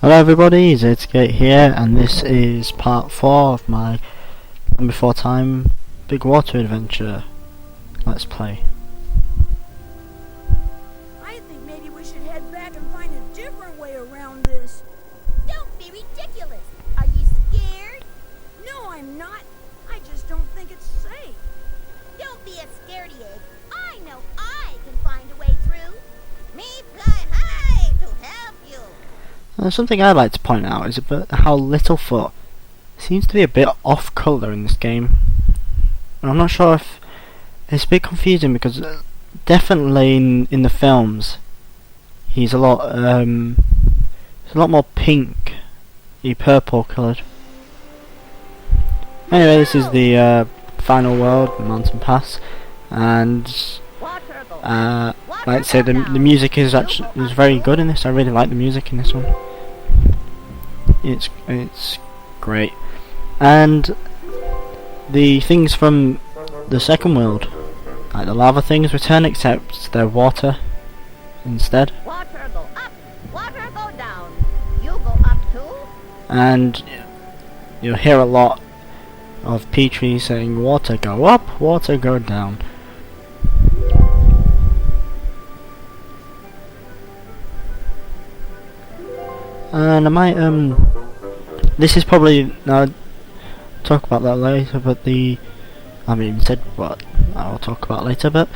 Hello everybody, Zscape here, and this is part 4 of my Before Time Big Water Adventure Let's Play. I think maybe we should head back and find a different way around this. Don't be ridiculous. Are you scared? No, I'm not. I just don't think it's safe. Don't be a scaredy egg. I know I can find a way through. Me fly high to help you. Something I'd like to point out is about how Littlefoot seems to be a bit off colour in this game. And I'm not sure if it's a bit confusing because definitely in the films he's a lot more pink, purple coloured. Anyway, this is the final world, Mountain Pass, and like I say, the music is very good in this. I really like the music in this one. It's great, and the things from the second world, like the lava things, return, except they're water instead. Water go up, water go down. You go up too. And you'll hear a lot of Petrie saying, "Water go up, water go down." And I might this is probably, I'll talk about that later, but I haven't even said what I'll talk about later, but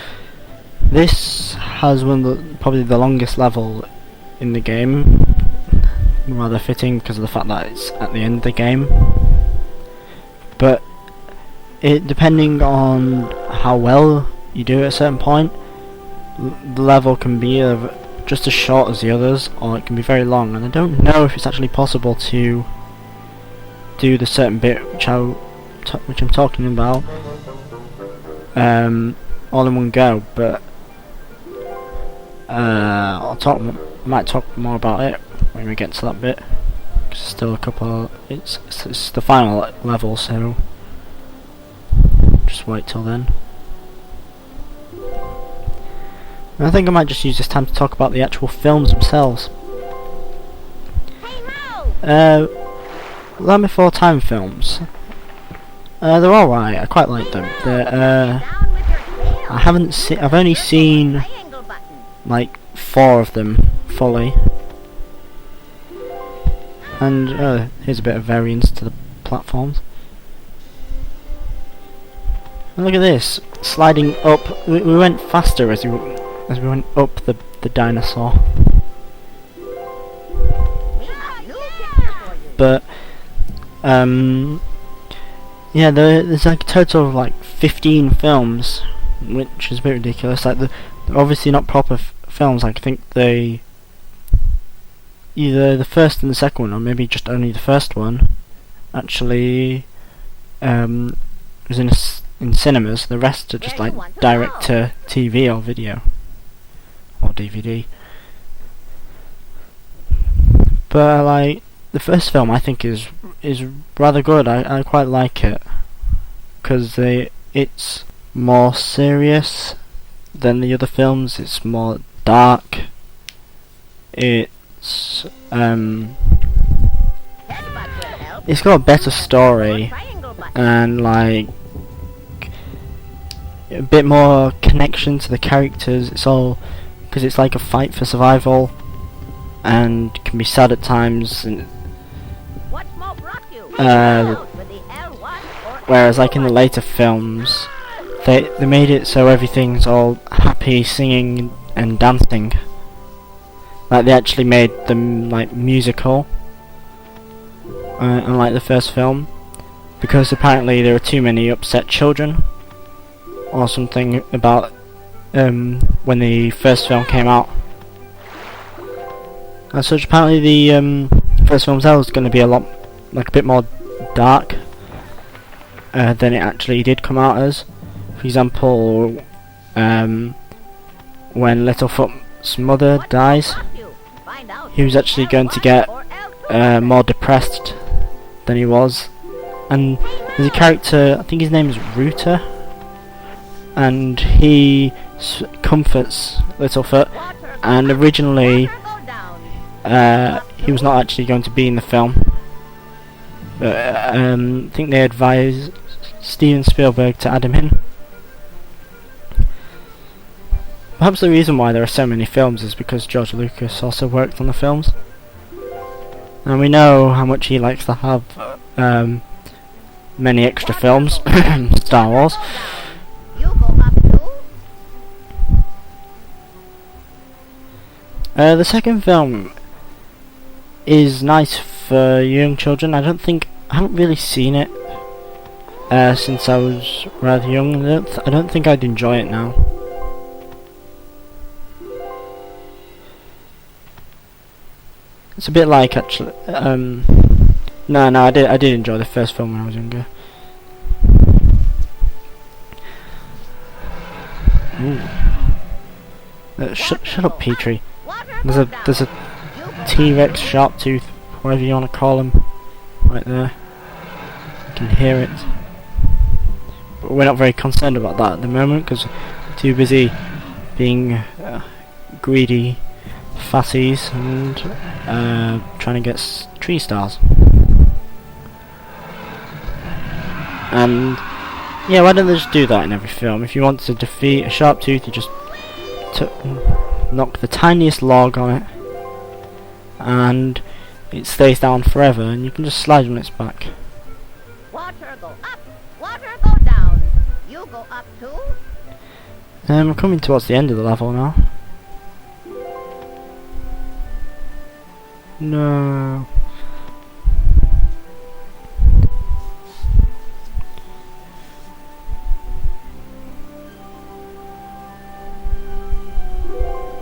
this has probably the longest level in the game, rather fitting because of the fact that it's at the end of the game. But depending on how well you do at a certain point, the level can be just as short as the others, or it can be very long, and I don't know if it's actually possible to do the certain bit which I'm talking about all in one go, but I might talk more about it when we get to that bit, because there's still a couple. It's the final level, so just wait till then. And I think I might just use this time to talk about the actual films themselves. Hey, Land Before Time films. They're alright. I quite like them. I've only seen like 4 of them fully. And here's a bit of variance to the platforms. And look at this, sliding up. We went faster as we went up the dinosaur. But yeah, there's like a total of like 15 films, which is a bit ridiculous. Like they're obviously not proper films. Like I think either the first and the second one, or maybe just only the first one, actually was in cinemas. The rest are just like direct to TV or video or DVD. But like the first film, I think is rather good. I quite like it because it's more serious than the other films. It's more dark. It's got a better story and like a bit more connection to the characters. It's all because it's like a fight for survival and can be sad at times, and whereas like in the later films they made it so everything's all happy, singing and dancing. Like they actually made them like musical, unlike the first film, because apparently there were too many upset children or something about when the first film came out. As such, apparently the first film was going to be a bit more dark than it actually did come out as. For example, when Littlefoot's mother dies, he was actually going to get more depressed than he was. And there's a character, I think his name is Rooter, and he comforts Littlefoot, and originally he was not actually going to be in the film. But I think they advised Steven Spielberg to add him in. Perhaps the reason why there are so many films is because George Lucas also worked on the films. And we know how much he likes to have many extra films. Star Wars. You go up too? The second film is nice for young children. I haven't really seen it since I was rather young. I don't think I'd enjoy it now. It's a bit like actually. No, I did enjoy the first film when I was younger. Ooh. Shut up, Petrie. There's a T-Rex, sharp tooth, whatever you want to call him, right there. You can hear it. But we're not very concerned about that at the moment because we're too busy being greedy fatties and trying to get tree stars. And yeah, why don't they just do that in every film? If you want to defeat a sharp tooth, you just knock the tiniest log on it and it stays down forever and you can just slide on its back. Water go up, water go down. You go up too? We're coming towards the end of the level now. No.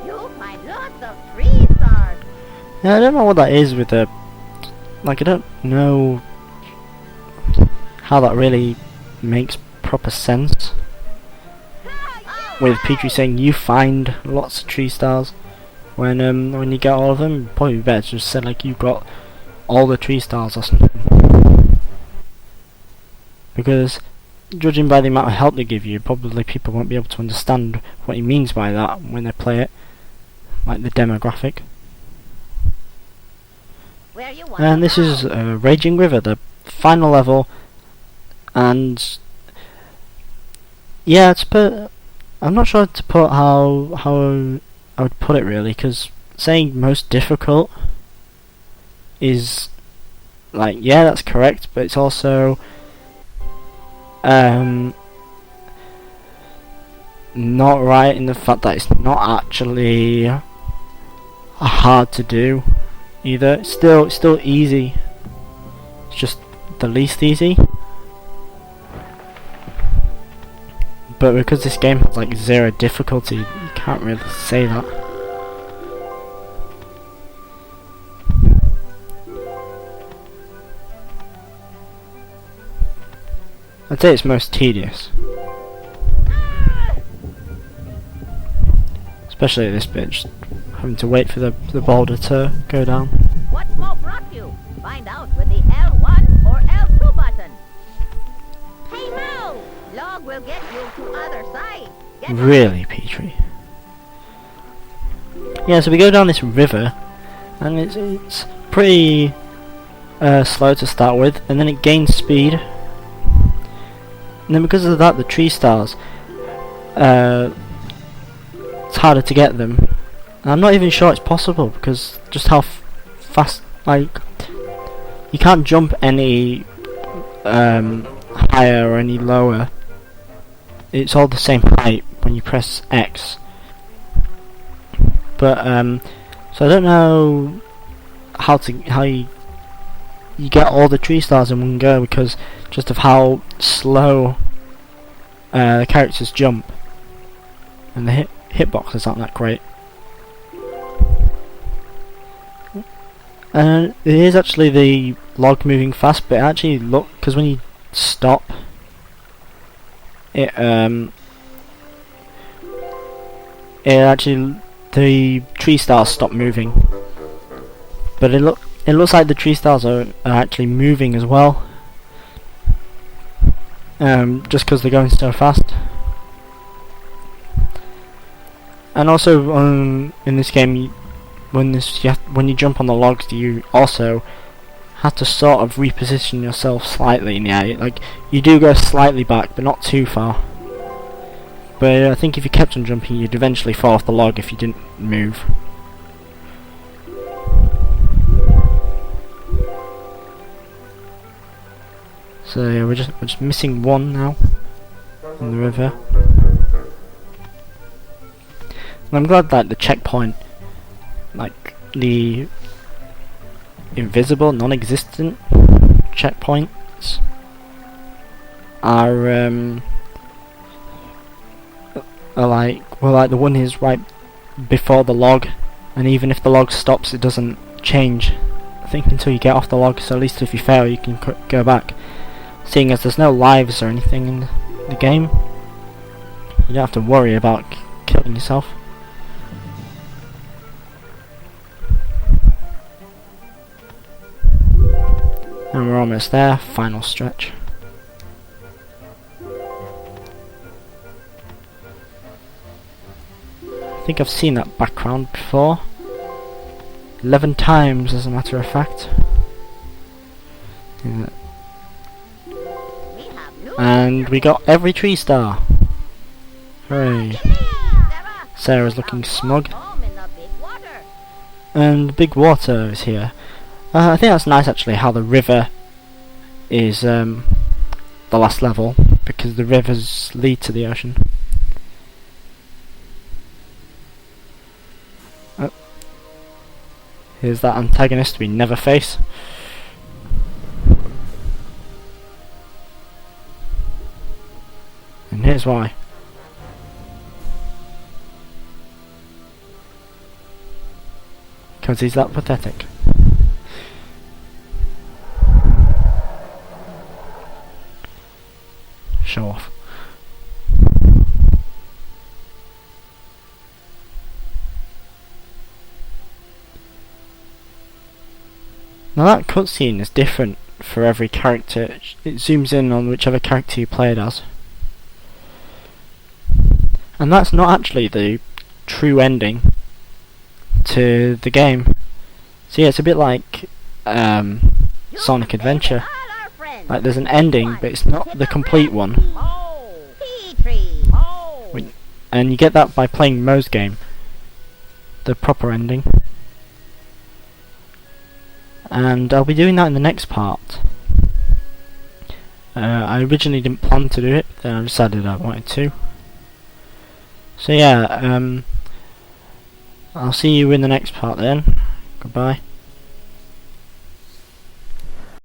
You find lots of tree stars. Yeah, I don't know what that is with the... Like, I don't know how that really makes proper sense. With Petrie saying you find lots of tree stars when you get all of them, probably better to just say like you got all the tree stars or something. Because judging by the amount of help they give you, probably people won't be able to understand what he means by that when they play it, like the demographic. Where you want And this is Raging River, the final level, and yeah, I'm not sure to put how I would put it really, because saying most difficult is like, yeah, that's correct, but it's also not right in the fact that it's not actually hard to do either. It's still easy. It's just the least easy. But because this game has like 0 difficulty, you can't really say that. I'd say it's most tedious. Especially at this bit, just having to wait for the boulder to go down. What smoke brought you? Find out with the L1 or L2 button. Hey Mo! Log will get you to other side. Get Really, Petrie? Yeah, so we go down this river, and it's pretty slow to start with, and then it gains speed. And then because of that, the tree stars, it's harder to get them. And I'm not even sure it's possible, because just how fast, like, you can't jump any higher or any lower. It's all the same height when you press X. But so I don't know how you get all the tree stars in one go, because just of how slow the characters jump, and the hitboxes aren't that great. And it is actually the log moving fast, but actually look, because when you stop, it actually, the tree stars stop moving, but it looks like the tree stars are actually moving as well, just because they're going so fast. And also in this game when you jump on the logs, you also have to sort of reposition yourself slightly in the air. Like, you do go slightly back, but not too far. But I think if you kept on jumping, you'd eventually fall off the log if you didn't move. So yeah, we're just missing one now in the river. And I'm glad that the checkpoint, like the invisible, non-existent checkpoints, are like the one is right before the log, and even if the log stops, it doesn't change, I think, until you get off the log. So at least if you fail, you can go back. Seeing as there's no lives or anything in the game, you don't have to worry about killing yourself. And we're almost there, final stretch. I think I've seen that background before. 11 times, as a matter of fact. Yeah. And we got every tree star. Hooray. Sarah's looking smug. And big water is here. I think that's nice actually, how the river is the last level, because the rivers lead to the ocean. Oh. Here's that antagonist we never face. And here's why. Because he's that pathetic. Show off. Now that cutscene is different for every character. It zooms in on whichever character you played as. And that's not actually the true ending to the game. So yeah, it's a bit like Sonic Adventure. Like, there's an ending, but it's not the complete one. And you get that by playing Mo's game, the proper ending. And I'll be doing that in the next part. I originally didn't plan to do it, then I decided I wanted to. So yeah, I'll see you in the next part then. Goodbye.